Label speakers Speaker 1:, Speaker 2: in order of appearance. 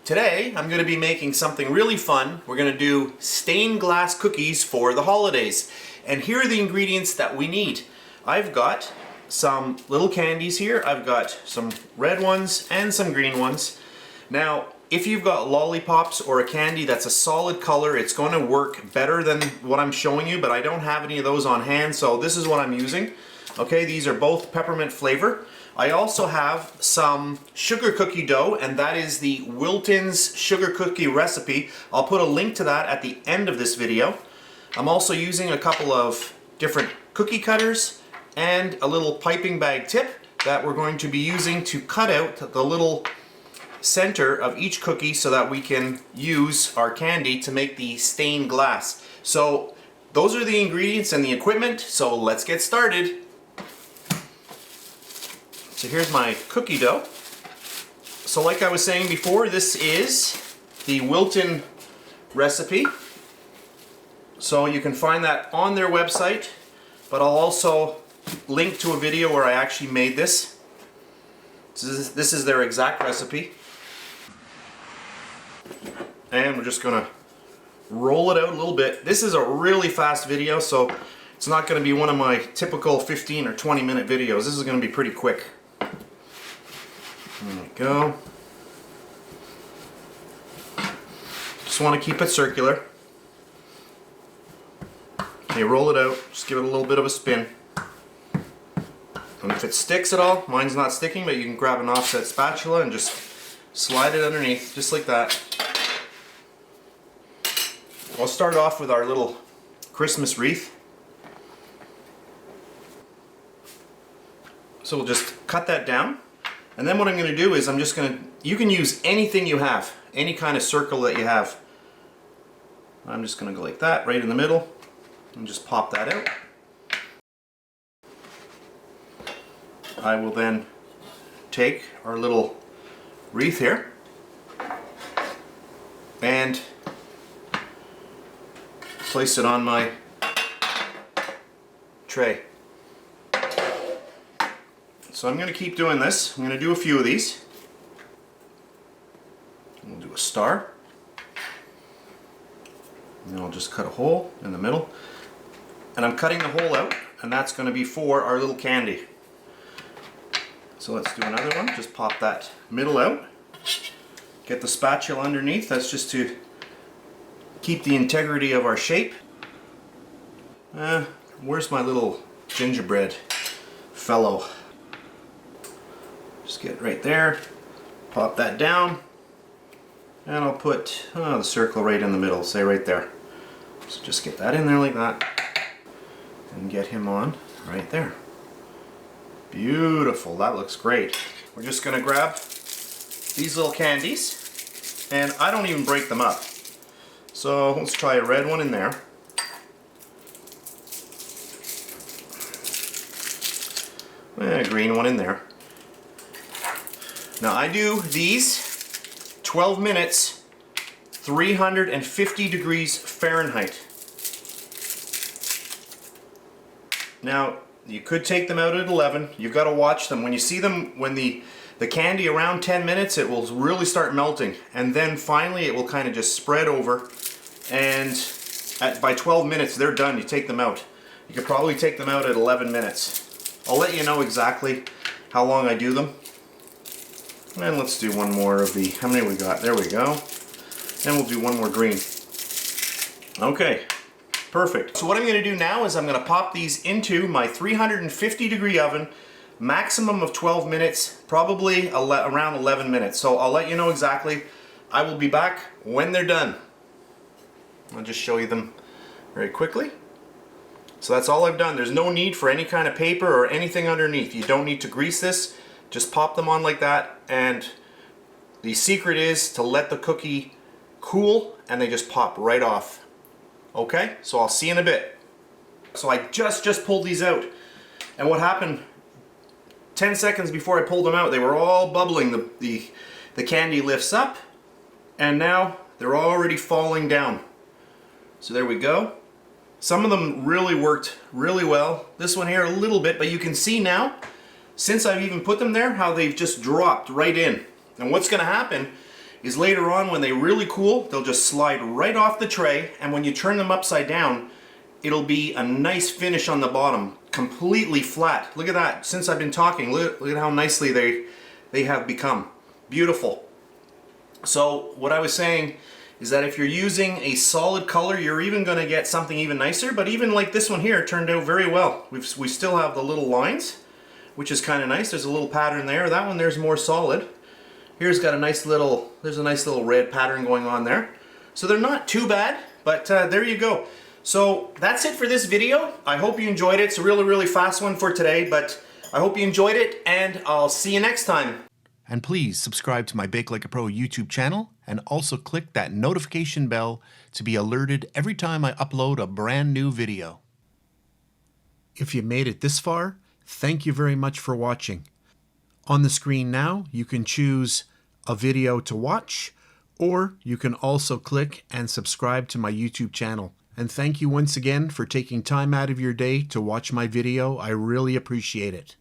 Speaker 1: Today I'm going to be making something really fun. We're going to do stained glass cookies for the holidays. And here are the ingredients that we need. I've got some little candies here. I've got some red ones and some green ones. Now, if you've got lollipops or a candy that's a solid color, it's going to work better than what I'm showing you, but I don't have any of those on hand, so this is what I'm using. Okay, these are both peppermint flavor. I also have some sugar cookie dough, and that is the Wilton's sugar cookie recipe. I'll put a link to that at the end of this video. I'm also using a couple of different cookie cutters and a little piping bag tip that we're going to be using to cut out the little center of each cookie so that we can use our candy to make the stained glass. So those are the ingredients and the equipment, so let's get started. So here's my cookie dough. So like I was saying before, this is the Wilton recipe. So you can find that on their website, but I'll also link to a video where I actually made this. This is their exact recipe. And we're just gonna roll it out a little bit. This is a really fast video, so it's not gonna be one of my typical 15 or 20 minute videos. This is gonna be pretty quick. There we go. Just want to keep it circular. Okay, roll it out. Just give it a little bit of a spin. And if it sticks at all, mine's not sticking, but you can grab an offset spatula and just slide it underneath, just like that. I'll start off with our little Christmas wreath. So we'll just cut that down. And then what I'm going to do is you can use anything you have, any kind of circle that you have. I'm just going to go like that, right in the middle, and just pop that out. I will then take our little wreath here and place it on my tray. So I'm going to keep doing this. I'm going to do a few of these. We'll do a star. And then I'll just cut a hole in the middle. And I'm cutting the hole out, and that's going to be for our little candy. So let's do another one. Just pop that middle out. Get the spatula underneath. That's just to keep the integrity of our shape. Where's my little gingerbread fellow? Just get right there, pop that down, and I'll put the circle right in the middle, say right there. So just get that in there like that, and get him on right there. Beautiful, that looks great. We're just gonna grab these little candies, and I don't even break them up. So let's try a red one in there. And a green one in there. Now I do these 12 minutes, 350 degrees Fahrenheit. Now you could take them out at 11. You've got to watch them. When you see them, when the candy around 10 minutes, it will really start melting, and then finally it will kind of just spread over, and by 12 minutes they're done. You take them out. You could probably take them out at 11 minutes. I'll let you know exactly how long I do them. And let's do one more of the, how many we got? There we go. And we'll do one more green. Okay, perfect. So what I'm going to do now is I'm going to pop these into my 350 degree oven, maximum of 12 minutes, probably around 11 minutes. So I'll let you know exactly. I will be back when they're done. I'll just show you them very quickly. So that's all I've done. There's no need for any kind of paper or anything underneath. You don't need to grease this. Just pop them on like that, and the secret is to let the cookie cool and they just pop right off. Okay, so I'll see you in a bit. So I just pulled these out, and what happened 10 seconds before I pulled them out, they were all bubbling. The candy lifts up, and now they're already falling down. So there we go. Some of them really worked really well. This one here a little bit, but you can see now, since I've even put them there, how they've just dropped right in. And what's going to happen is later on when they really cool, they'll just slide right off the tray, and when you turn them upside down, it'll be a nice finish on the bottom, completely flat. Look at that. Since I've been talking, look at how nicely they have become. Beautiful. So what I was saying is that if you're using a solid color, you're even going to get something even nicer. But even like this one here turned out very well. We still have the little lines, which is kind of nice. There's a little pattern there. That one there's more solid. Here's got a nice little, there's a nice little red pattern going on there. So they're not too bad, but there you go. So that's it for this video. I hope you enjoyed it. It's a really fast one for today, but I hope you enjoyed it, and I'll see you next time. And please subscribe to my Bake Like a Pro YouTube channel, and also click that notification bell to be alerted every time I upload a brand new video. If you made it this far, thank you very much for watching. On the screen now, you can choose a video to watch, or you can also click and subscribe to my YouTube channel. And thank you once again for taking time out of your day to watch my video. I really appreciate it.